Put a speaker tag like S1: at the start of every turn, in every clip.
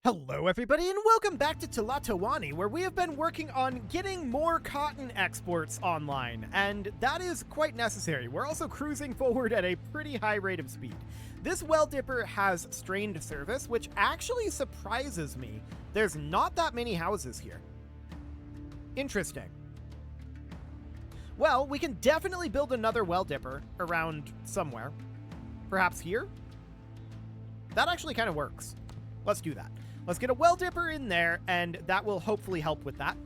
S1: Hello everybody and welcome back to Tlatoani, where we have been working on getting more cotton exports online, and that is quite necessary. We're also cruising forward at a pretty high rate of speed. This well dipper has strained service, which actually surprises me. There's not that many houses here. Interesting. Well, we can definitely build another well dipper around somewhere. Perhaps here? That actually kind of works. Let's do that. Let's get a well dipper in there, and that will hopefully help with that.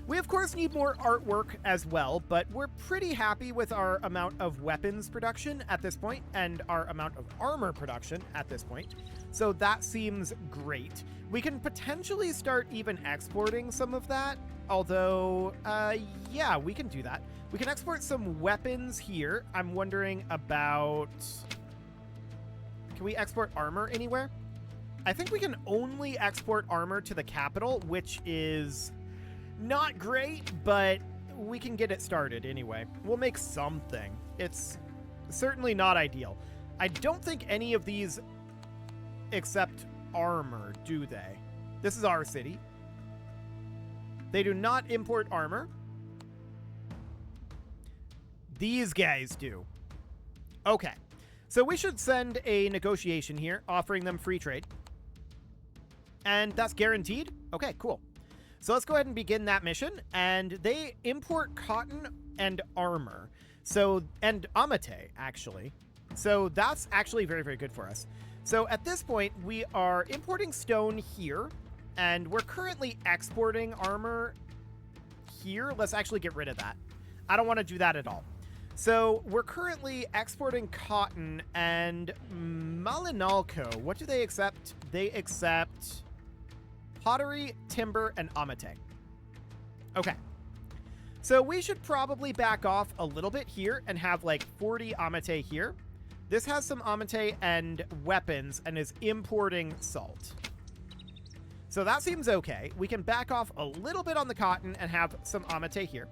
S1: We, of course, need more artwork as well, but we're pretty happy with our amount of weapons production at this point and our amount of armor production at this point. So that seems great. We can potentially start even exporting some of that, although, yeah, we can do that. We can export some weapons here. I'm wondering about... Can we export armor anywhere? I think we can only export armor to the capital, which is not great, but we can get it started anyway. We'll make something. It's certainly not ideal. I don't think any of these accept armor, do they? This is our city. They do not import armor. These guys do. Okay. So we should send a negotiation here, offering them free trade. And that's guaranteed? Okay, cool. So let's go ahead and begin that mission. And they import cotton and armor. So, and amate, actually. So that's actually very, very good for us. So at this point, we are importing stone here. And we're currently exporting armor here. Let's actually get rid of that. I don't want to do that at all. So we're currently exporting cotton and Malinalco. What do they accept? They accept pottery, timber, and amate. Okay. So we should probably back off a little bit here and have like 40 amate here. This has some amate and weapons and is importing salt. So that seems okay. We can back off a little bit on the cotton and have some amate here.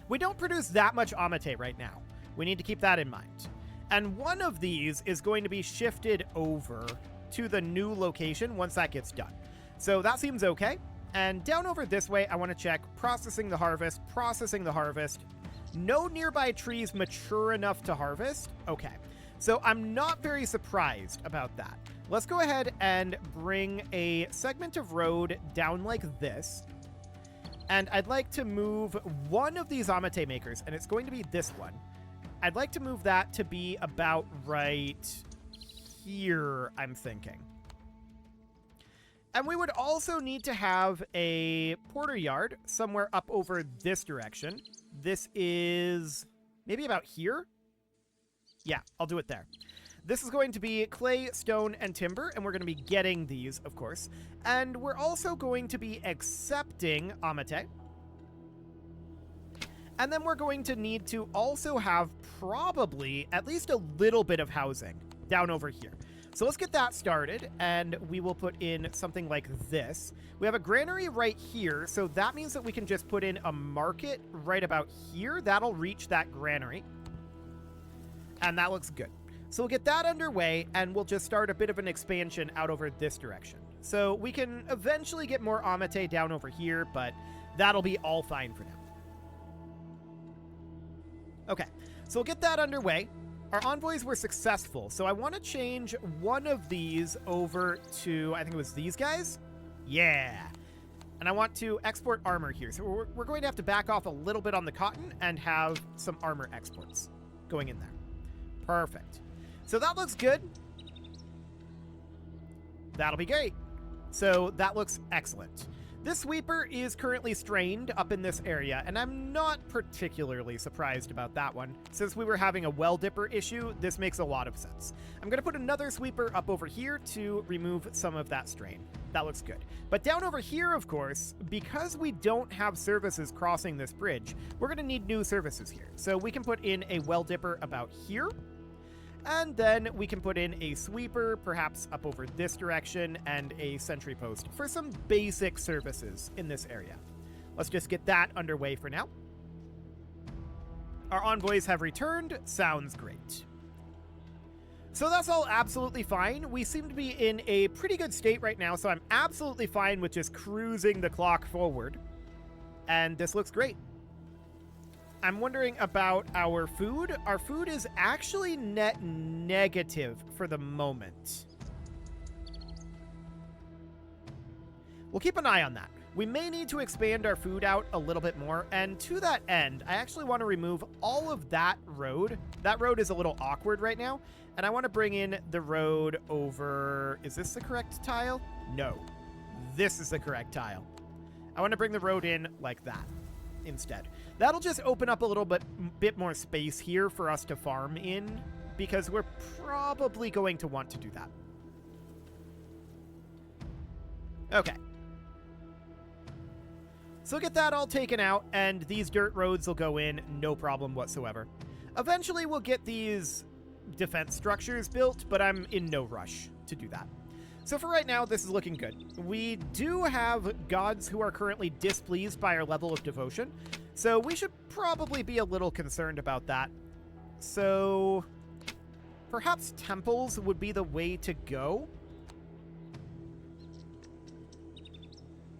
S1: We don't produce that much amate right now. We need to keep that in mind. And one of these is going to be shifted over to the new location once that gets done. So that seems okay. And down over this way, I want to check processing the harvest. No nearby trees mature enough to harvest. Okay. So I'm not very surprised about that. Let's go ahead and bring a segment of road down like this. And I'd like to move one of these amate makers, and it's going to be this one. I'd like to move that to be about right here, I'm thinking. And we would also need to have a porter yard somewhere up over this direction. This is maybe about here. Yeah, I'll do it there. This is going to be clay, stone, and timber, and we're going to be getting these, of course. And we're also going to be accepting amate. And then we're going to need to also have probably at least a little bit of housing down over here. So let's get that started, and we will put in something like this. We have a granary right here, so that means that we can just put in a market right about here. That'll reach that granary. And that looks good. So we'll get that underway, and we'll just start a bit of an expansion out over this direction. So we can eventually get more amate down over here, but that'll be all fine for now. Okay, so we'll get that underway. Our envoys were successful, so I want to change one of these over to, I think it was these guys? Yeah. And I want to export armor here. So we're going to have to back off a little bit on the cotton and have some armor exports going in there. Perfect. So that looks good. That'll be great. So that looks excellent. This sweeper is currently strained up in this area, and I'm not particularly surprised about that one. Since we were having a well dipper issue, this makes a lot of sense. I'm going to put another sweeper up over here to remove some of that strain. That looks good. But down over here, of course, because we don't have services crossing this bridge, we're going to need new services here. So we can put in a well dipper about here. And then we can put in a sweeper, perhaps up over this direction, and a sentry post for some basic services in this area. Let's just get that underway for now. Our envoys have returned. Sounds great. So that's all absolutely fine. We seem to be in a pretty good state right now, so I'm absolutely fine with just cruising the clock forward. And this looks great. I'm wondering about our food. Our food is actually net negative for the moment. We'll keep an eye on that. We may need to expand our food out a little bit more, and to that end, I actually want to remove all of that road. That road is a little awkward right now, and I want to bring in the road over... Is this the correct tile? No. This is the correct tile. I want to bring the road in like that instead. That'll just open up a little bit more space here for us to farm in, because we're probably going to want to do that. Okay. So get that all taken out, and these dirt roads will go in, no problem whatsoever. Eventually, we'll get these defense structures built, but I'm in no rush to do that. So for right now, this is looking good. We do have gods who are currently displeased by our level of devotion, so we should probably be a little concerned about that. So perhaps temples would be the way to go?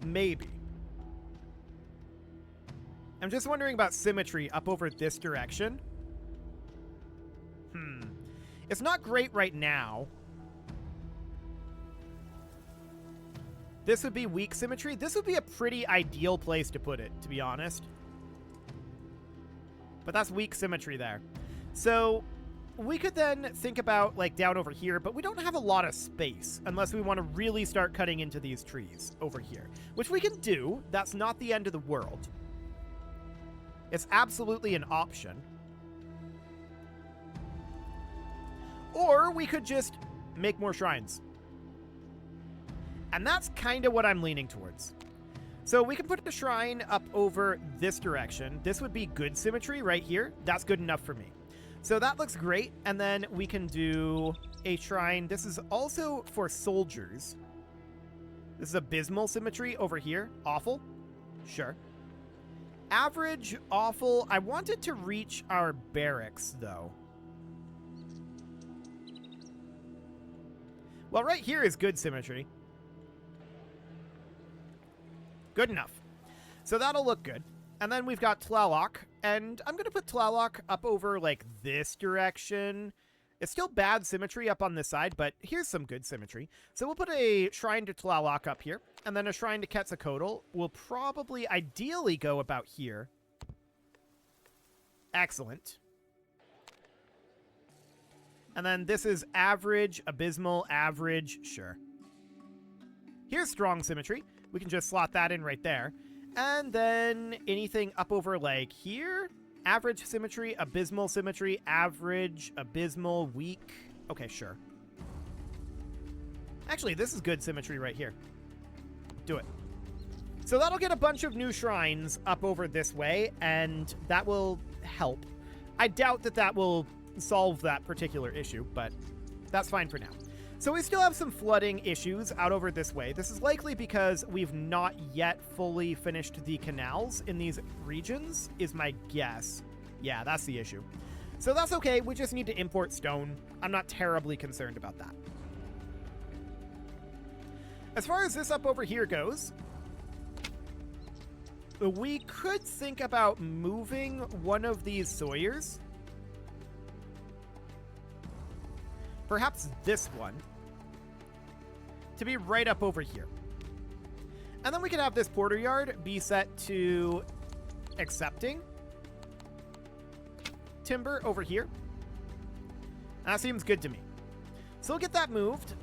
S1: Maybe. I'm just wondering about symmetry up over this direction. It's not great right now. This would be weak symmetry. This would be a pretty ideal place to put it, to be honest. But that's weak symmetry there. So we could then think about, like, down over here, but we don't have a lot of space unless we want to really start cutting into these trees over here, which we can do. That's not the end of the world. It's absolutely an option. Or we could just make more shrines. And that's kind of what I'm leaning towards. So we can put a shrine up over this direction. This would be good symmetry right here. That's good enough for me. So that looks great. And then we can do a shrine. This is also for soldiers. This is abysmal symmetry over here. Awful. Sure. Average, awful. I wanted to reach our barracks, though. Well, right here is good symmetry. Good enough. So that'll look good. And then we've got Tlaloc, and I'm going to put Tlaloc up over, like, this direction. It's still bad symmetry up on this side, but here's some good symmetry. So we'll put a shrine to Tlaloc up here, and then a shrine to Quetzalcoatl. We'll probably, ideally, go about here. Excellent. And then this is average, abysmal, average, sure. Here's strong symmetry. We can just slot that in right there. And then anything up over, like, here? Average symmetry, average, abysmal, weak. Okay, sure. Actually, this is good symmetry right here. Do it. So that'll get a bunch of new shrines up over this way, and that will help. I doubt that that will solve that particular issue, but that's fine for now. So we still have some flooding issues out over this way. This is likely because we've not yet fully finished the canals in these regions, is my guess. Yeah, that's the issue. So that's okay. We just need to import stone. I'm not terribly concerned about that. As far as this up over here goes, we could think about moving one of these sawyers. Perhaps this one. To be right up over here. And then we could have this porter yard be set to accepting timber over here. That seems good to me. So we'll get that moved.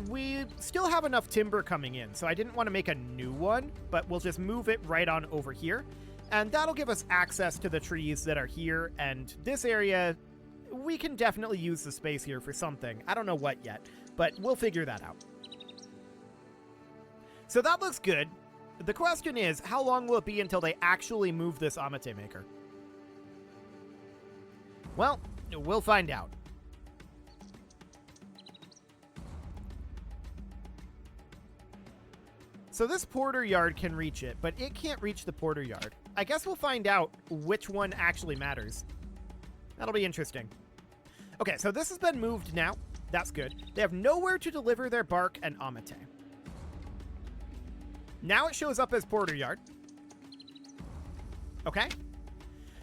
S1: We still have enough timber coming in, so I didn't want to make a new one, but we'll just move it right on over here. And that'll give us access to the trees that are here, and this area, we can definitely use the space here for something. I don't know what yet, but we'll figure that out. So that looks good. The question is, how long will it be until they actually move this Amate Maker? Well, we'll find out. So this porter yard can reach it, but it can't reach the porter yard. I guess we'll find out which one actually matters. That'll be interesting. Okay, so this has been moved now. That's good. They have nowhere to deliver their bark and amate. Now it shows up as Porter Yard. Okay.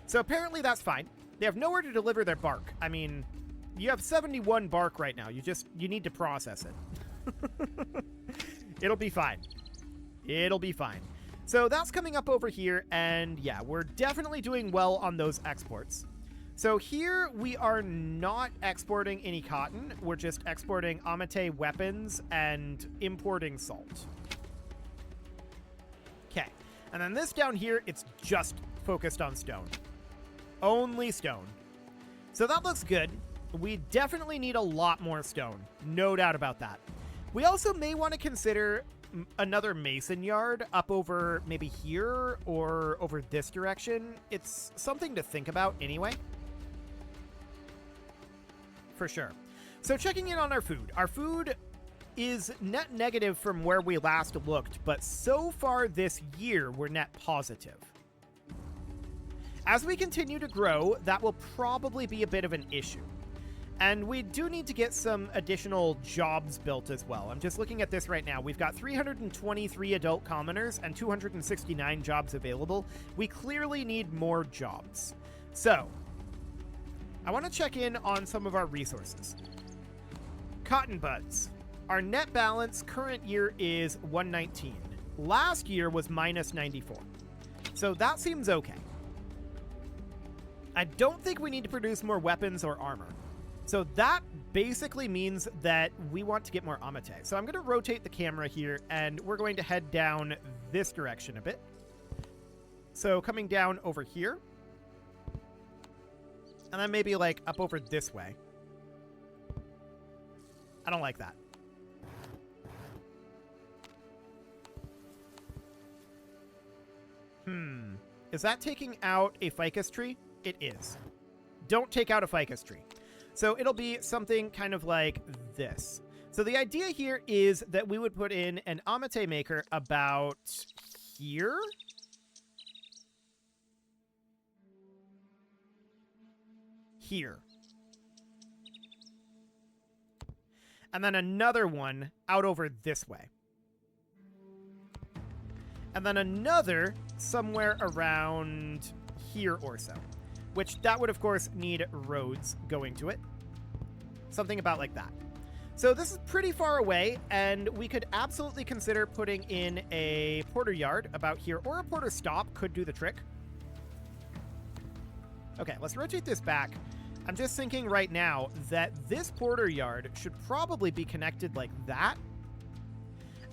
S1: So apparently that's fine. They have nowhere to deliver their bark. I mean, you have 71 bark right now. You need to process it. It'll be fine. It'll be fine. So that's coming up over here, and yeah, we're definitely doing well on those exports. So here we are not exporting any cotton. We're just exporting amate weapons and importing salt. Okay. And then this down here, it's just focused on stone. Only stone. So that looks good. We definitely need a lot more stone. No doubt about that. We also may want to consider another mason yard up over maybe here or over this direction. It's something to think about anyway. For sure. So checking in on our food. Our food is net negative from where we last looked, but so far this year, we're net positive. As we continue to grow, that will probably be a bit of an issue. And we do need to get some additional jobs built as well. I'm just looking at this right now. We've got 323 adult commoners and 269 jobs available. We clearly need more jobs. So, I want to check in on some of our resources. Cotton buds. Our net balance current year is 119. Last year was minus 94. So that seems okay. I don't think we need to produce more weapons or armor. So that basically means that we want to get more amate. So I'm going to rotate the camera here, and we're going to head down this direction a bit. So coming down over here. And then maybe like up over this way. I don't like that. Is that taking out a ficus tree? It is. Don't take out a ficus tree. So it'll be something kind of like this. So the idea here is that we would put in an amate maker about here. Here. And then another one out over this way. And then another somewhere around here or so. Which that would, of course, need roads going to it. Something about like that. So this is pretty far away, and we could absolutely consider putting in a porter yard about here, or a porter stop could do the trick. Okay, let's rotate this back. I'm just thinking right now that this porter yard should probably be connected like that.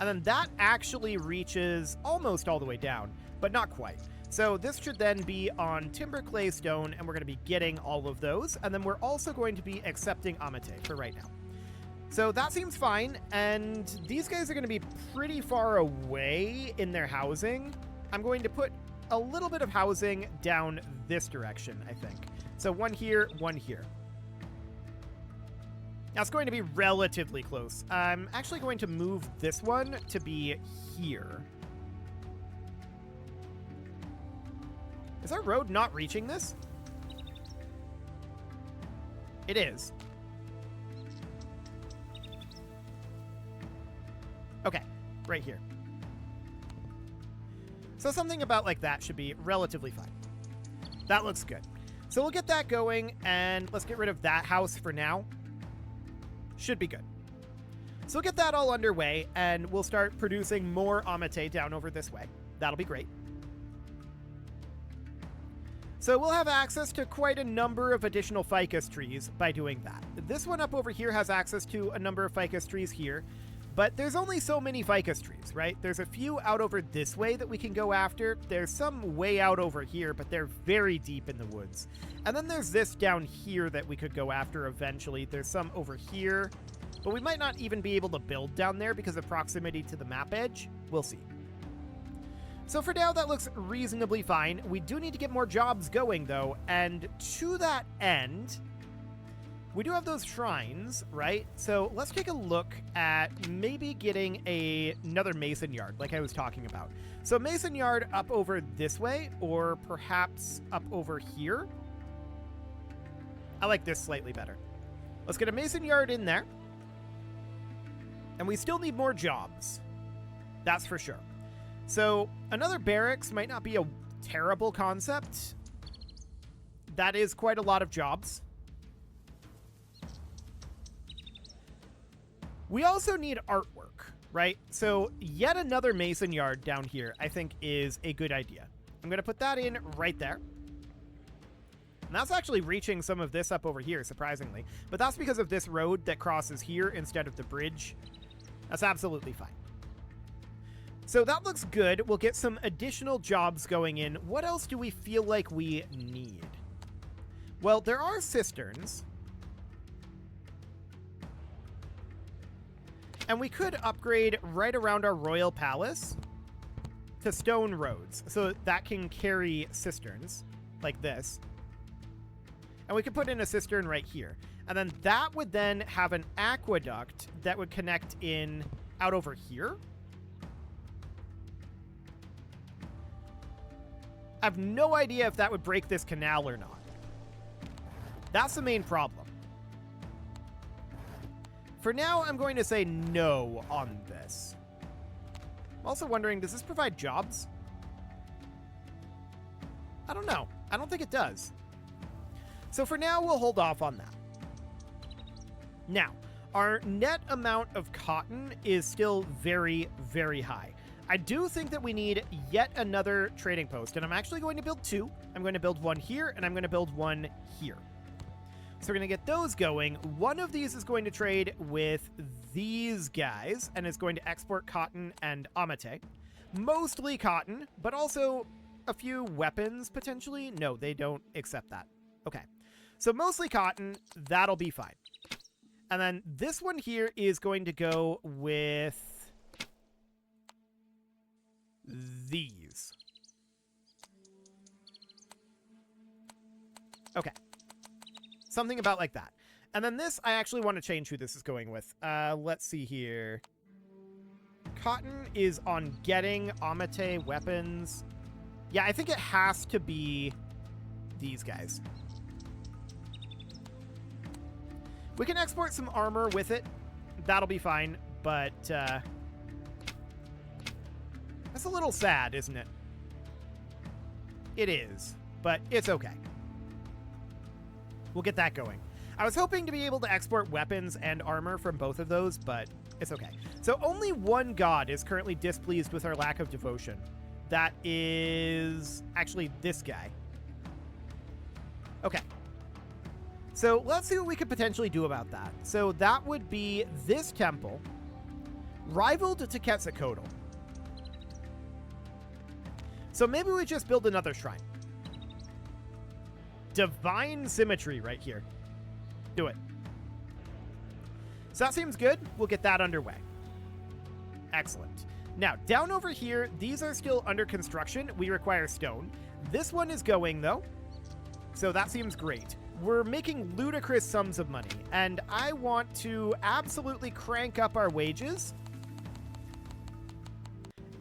S1: And then that actually reaches almost all the way down, but not quite. So this should then be on timber, clay, stone, and we're going to be getting all of those. And then we're also going to be accepting amate for right now. So that seems fine. And these guys are going to be pretty far away in their housing. I'm going to put a little bit of housing down this direction, I think. So one here, one here. Now it's going to be relatively close. I'm actually going to move this one to be here. Is our road not reaching this? It is. Okay, right here. So something about like that should be relatively fine. That looks good. So we'll get that going, and let's get rid of that house for now. Should be good. So we'll get that all underway, and we'll start producing more amate down over this way. That'll be great. So we'll have access to quite a number of additional ficus trees by doing that. This one up over here has access to a number of ficus trees here, but there's only so many ficus trees, right? There's a few out over this way that we can go after. There's some way out over here, but they're very deep in the woods. And then there's this down here that we could go after eventually. There's some over here, but we might not even be able to build down there because of proximity to the map edge. We'll see. So for now, that looks reasonably fine. We do need to get more jobs going, though, and to that end, we do have those shrines, right? So let's take a look at maybe getting another mason yard, like I was talking about. So mason yard up over this way, or perhaps up over here. I like this slightly better. Let's get a mason yard in there. And we still need more jobs. That's for sure. So another barracks might not be a terrible concept. That is quite a lot of jobs. We also need artwork, right? So yet another mason yard down here, I think, is a good idea. I'm going to put that in right there. And that's actually reaching some of this up over here, surprisingly. But that's because of this road that crosses here instead of the bridge. That's absolutely fine. So that looks good. We'll get some additional jobs going in. What else do we feel like we need? Well, there are cisterns. And we could upgrade right around our royal palace to stone roads, so that can carry cisterns like this. And we could put in a cistern right here. And then that would then have an aqueduct that would connect in out over here. I have no idea if that would break this canal or not. That's the main problem. For now, I'm going to say no on this. I'm also wondering, does this provide jobs? I don't know. I don't think it does. So for now, we'll hold off on that. Now, our net amount of cotton is still very, very high. I do think that we need yet another trading post, and I'm actually going to build two. I'm going to build one here, and I'm going to build one here. So we're going to get those going. One of these is going to trade with these guys, and it's going to export cotton and amate. Mostly cotton, but also a few weapons, potentially. No, they don't accept that. Okay. So mostly cotton. That'll be fine. And then this one here is going to go with these. Okay. Something about like that. And then this, I actually want to change who this is going with. Let's see here. Cotton is on getting amate weapons. Yeah, I think it has to be these guys. We can export some armor with it. That'll be fine, but that's a little sad, isn't it? It is, but it's okay. We'll get that going. I was hoping to be able to export weapons and armor from both of those, but it's okay. So only one god is currently displeased with our lack of devotion. That is actually this guy. Okay. So let's see what we could potentially do about that. So that would be this temple, rivaled to Quetzalcoatl. So maybe we just build another shrine. Divine symmetry right here. Do it. So that seems good. We'll get that underway. Excellent. Now, down over here, these are still under construction. We require stone. This one is going, though. So that seems great. We're making ludicrous sums of money, and I want to absolutely crank up our wages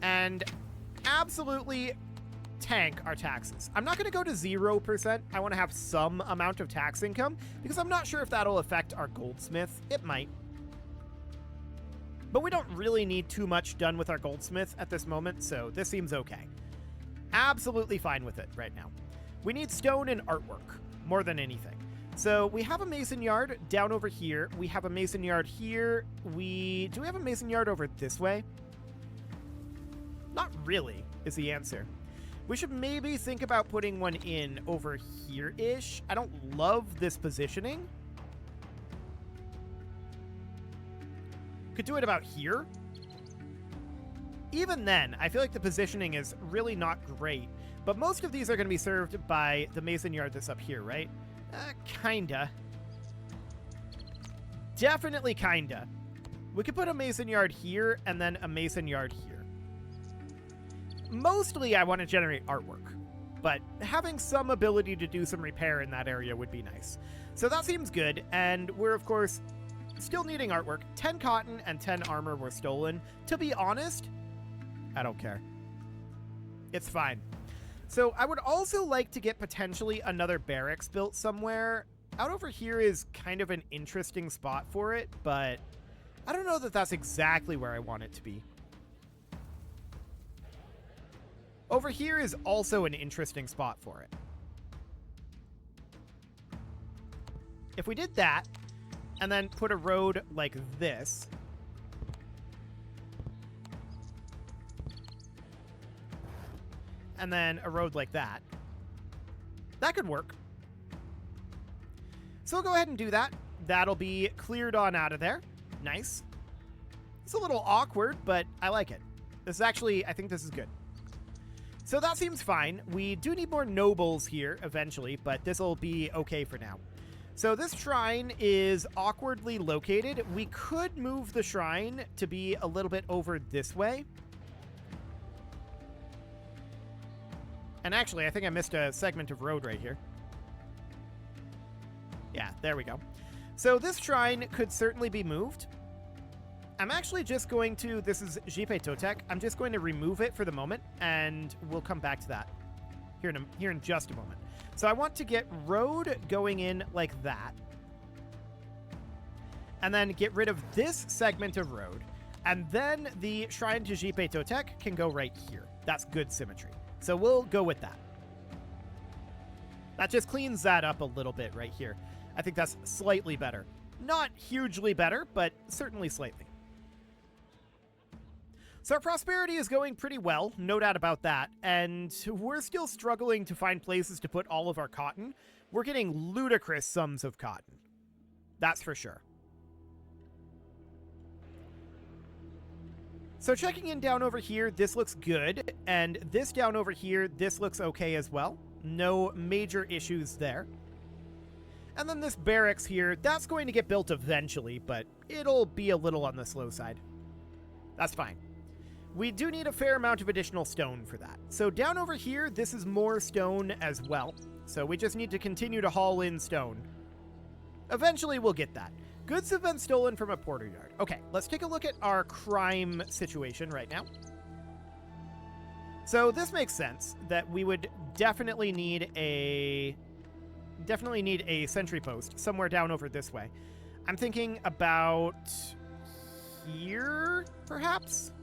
S1: and absolutely tank our taxes. I'm not going to go to 0%. I want to have some amount of tax income because I'm not sure if that'll affect our goldsmith. It might. But we don't really need too much done with our goldsmith at this moment, so this seems okay. Absolutely fine with it right now. We need stone and artwork more than anything. So we have a mason yard down over here. We have a mason yard here. Do we have a mason yard over this way? Not really, is the answer. We should maybe think about putting one in over here-ish. I don't love this positioning. Could do it about here. Even then, I feel like the positioning is really not great. But most of these are going to be served by the mason yard that's up here, right? Kinda. Definitely kinda. We could put a mason yard here and then a mason yard here. Mostly I want to generate artwork, but having some ability to do some repair in that area would be nice. So that seems good, and we're, of course, still needing artwork. 10 cotton and 10 armor were stolen. To be honest, I don't care. It's fine. So I would also like to get potentially another barracks built somewhere. Out over here is kind of an interesting spot for it, but I don't know that that's exactly where I want it to be. Over here is also an interesting spot for it. If we did that, and then put a road like this, and then a road like that, that could work. So we'll go ahead and do that. That'll be cleared on out of there. Nice. It's a little awkward, but I like it. This is actually, I think this is good. So that seems fine. We do need more nobles here eventually, but this will be okay for now. So this shrine is awkwardly located. We could move the shrine to be a little bit over this way. And actually, I think I missed a segment of road right here. Yeah, there we go. So this shrine could certainly be moved. I'm actually just going to, this is Jipe Totec. I'm just going to remove it for the moment, and we'll come back to that here in just a moment. So I want to get road going in like that, and then get rid of this segment of road, and then the shrine to Jipe Totec can go right here. That's good symmetry. So we'll go with that. That just cleans that up a little bit right here. I think that's slightly better. Not hugely better, but certainly slightly. So our prosperity is going pretty well, no doubt about that, and we're still struggling to find places to put all of our cotton. We're getting ludicrous sums of cotton. That's for sure. So checking in down over here, this looks good, and this down over here, this looks okay as well. No major issues there. And then this barracks here, that's going to get built eventually, but it'll be a little on the slow side. That's fine. We do need a fair amount of additional stone for that. So down over here, this is more stone as well. So we just need to continue to haul in stone. Eventually, we'll get that. Goods have been stolen from a porter yard. Okay, let's take a look at our crime situation right now. So this makes sense that we would definitely need a sentry post somewhere down over this way. I'm thinking about here, perhaps?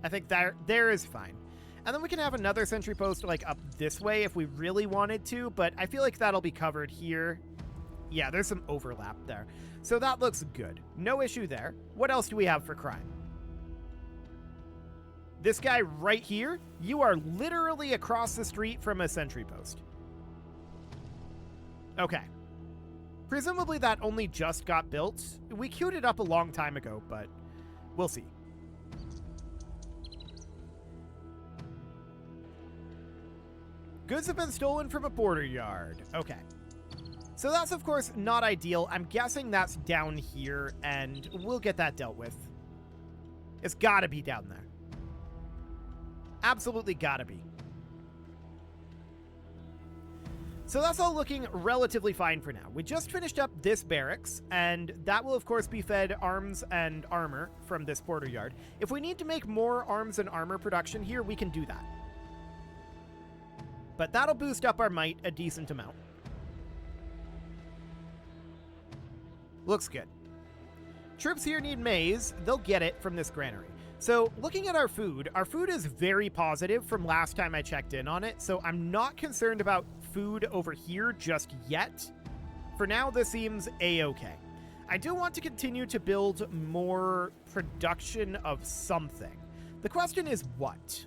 S1: I think there is fine. And then we can have another sentry post like up this way if we really wanted to, but I feel like that'll be covered here. Yeah, there's some overlap there. So that looks good. No issue there. What else do we have for crime? This guy right here, you are literally across the street from a sentry post. Okay. Presumably that only just got built. We queued it up a long time ago, but we'll see. Goods have been stolen from a border yard. Okay. So that's, of course, not ideal. I'm guessing that's down here, and we'll get that dealt with. It's gotta be down there. Absolutely gotta be. So that's all looking relatively fine for now. We just finished up this barracks, and that will, of course, be fed arms and armor from this border yard. If we need to make more arms and armor production here, we can do that. But that'll boost up our might a decent amount. Looks good. Troops here need maize. They'll get it from this granary. So looking at our food is very positive from last time I checked in on it. So I'm not concerned about food over here just yet. For now, this seems a-okay. I do want to continue to build more production of something. The question is what?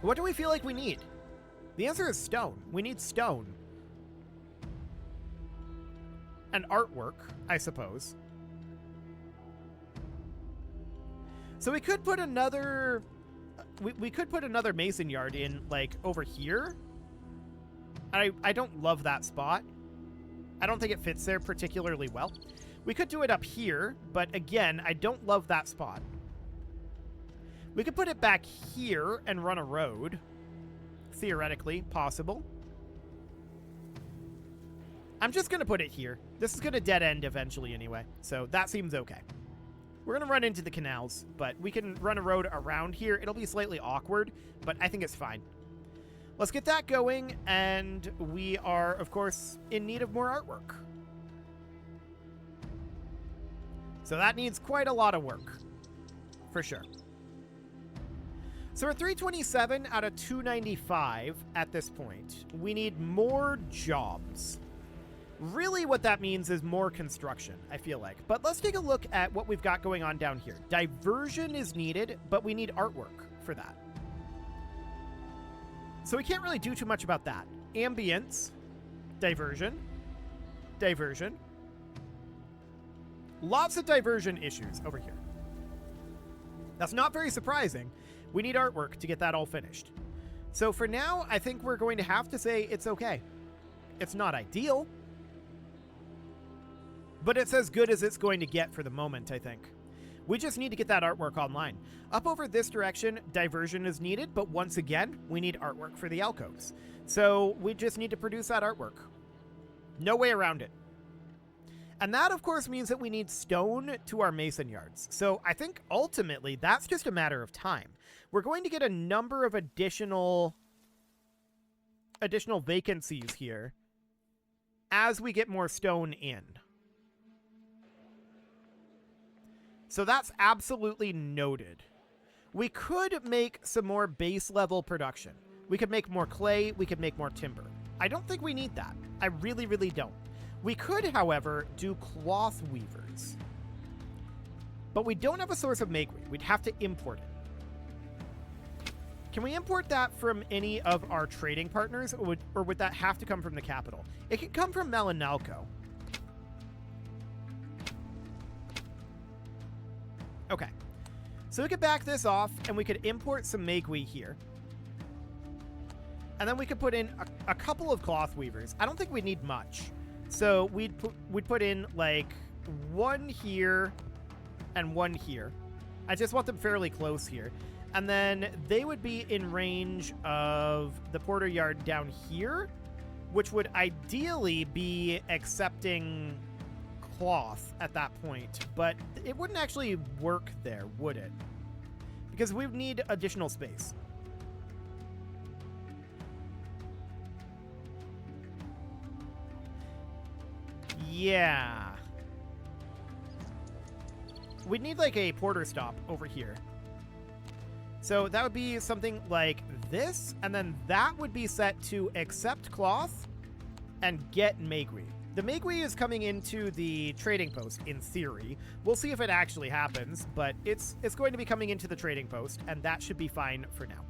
S1: What do we feel like we need? The answer is stone. We need stone. And artwork, I suppose. So we could put another... We could put another mason yard in, like, over here. I don't love that spot. I don't think it fits there particularly well. We could do it up here, but again, I don't love that spot. We could put it back here and run a road. Theoretically possible. I'm just going to put it here. This is going to dead end eventually anyway, so that seems okay. We're going to run into the canals, but we can run a road around here. It'll be slightly awkward, but I think it's fine. Let's get that going, and we are, of course, in need of more artwork. So that needs quite a lot of work, for sure. So we're 327 out of 295 at this point. We need more jobs. Really what that means is more construction, I feel like. But let's take a look at what we've got going on down here. Diversion is needed, but we need artwork for that. So we can't really do too much about that. Ambience, diversion, diversion. Lots of diversion issues over here. That's not very surprising. We need artwork to get that all finished. So for now, I think we're going to have to say it's okay. It's not ideal, but it's as good as it's going to get for the moment, I think. We just need to get that artwork online. Up over this direction, diversion is needed, but once again, we need artwork for the alcoves. So we just need to produce that artwork. No way around it. And that, of course, means that we need stone to our mason yards. So I think ultimately that's just a matter of time. We're going to get a number of additional vacancies here as we get more stone in. So that's absolutely noted. We could make some more base level production. We could make more clay. We could make more timber. I don't think we need that. I really, really don't. We could, however, do cloth weavers. But we don't have a source of makery. We'd have to import it. Can we import that from any of our trading partners, or would that have to come from the capital? It can come from Melanalco. Okay. So we could back this off, and we could import some makery here. And then we could put in a couple of cloth weavers. I don't think we need much. So we'd put in like one here and one here. I just want them fairly close here. And then they would be in range of the Porter Yard down here, which would ideally be accepting cloth at that point. But it wouldn't actually work there, would it? Because we would need additional space. Yeah. We'd need like a porter stop over here. So that would be something like this, and then that would be set to accept cloth and get makery. The makery is coming into the trading post in theory. We'll see if it actually happens, but it's going to be coming into the trading post, and that should be fine for now.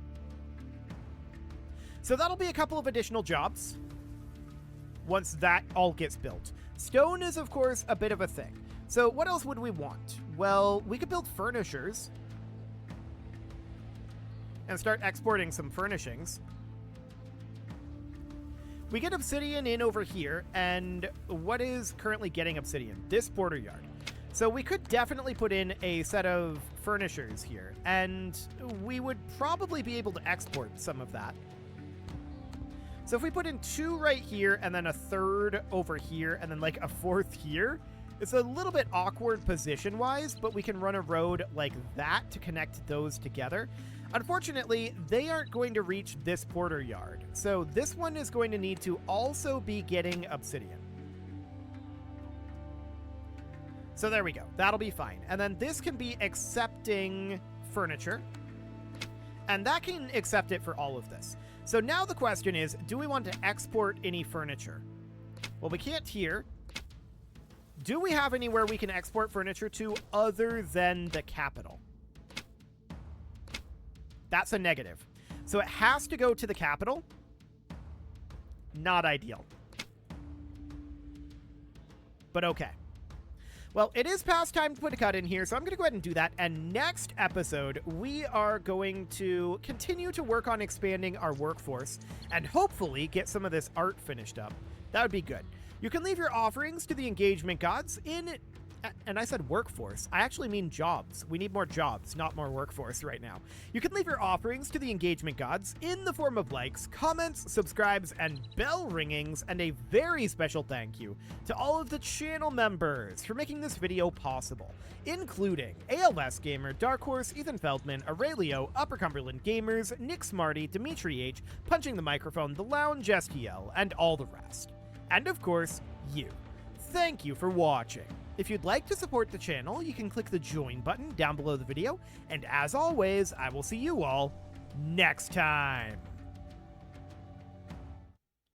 S1: So that'll be a couple of additional jobs once that all gets built. Stone is, of course, a bit of a thing. So what else would we want? Well, we could build furnishers and start exporting some furnishings. We get obsidian in over here, and what is currently getting obsidian? This border yard. So we could definitely put in a set of furnishers here, and we would probably be able to export some of that. So if we put in 2 right here, and then a 3rd over here, and then like a 4th here, it's a little bit awkward position-wise, but we can run a road like that to connect those together. Unfortunately, they aren't going to reach this porter yard, so this one is going to need to also be getting obsidian. So there we go. That'll be fine. And then this can be accepting furniture, and that can accept it for all of this. So now the question is, do we want to export any furniture? Well, we can't here. Do we have anywhere we can export furniture to other than the capital? That's a negative. So it has to go to the capital. Not ideal. But okay. Well, it is past time to put a cut in here, so I'm going to go ahead and do that. And next episode, we are going to continue to work on expanding our workforce and hopefully get some of this art finished up. That would be good. You can leave your offerings to the engagement gods in And I said workforce. I actually mean jobs. We need more jobs, not more workforce right now. You can leave your offerings to the engagement gods in the form of likes, comments, subscribes, and bell ringings, and a very special thank you to all of the channel members for making this video possible, including ALS Gamer, Dark Horse, Ethan Feldman, Aurelio, Upper Cumberland Gamers, Nick Smarty, Dimitri H, Punching the Microphone, The Lounge STL, and all the rest. And of course, you. Thank you for watching. If you'd like to support the channel, you can click the join button down below the video, and as always, I will see you all next time.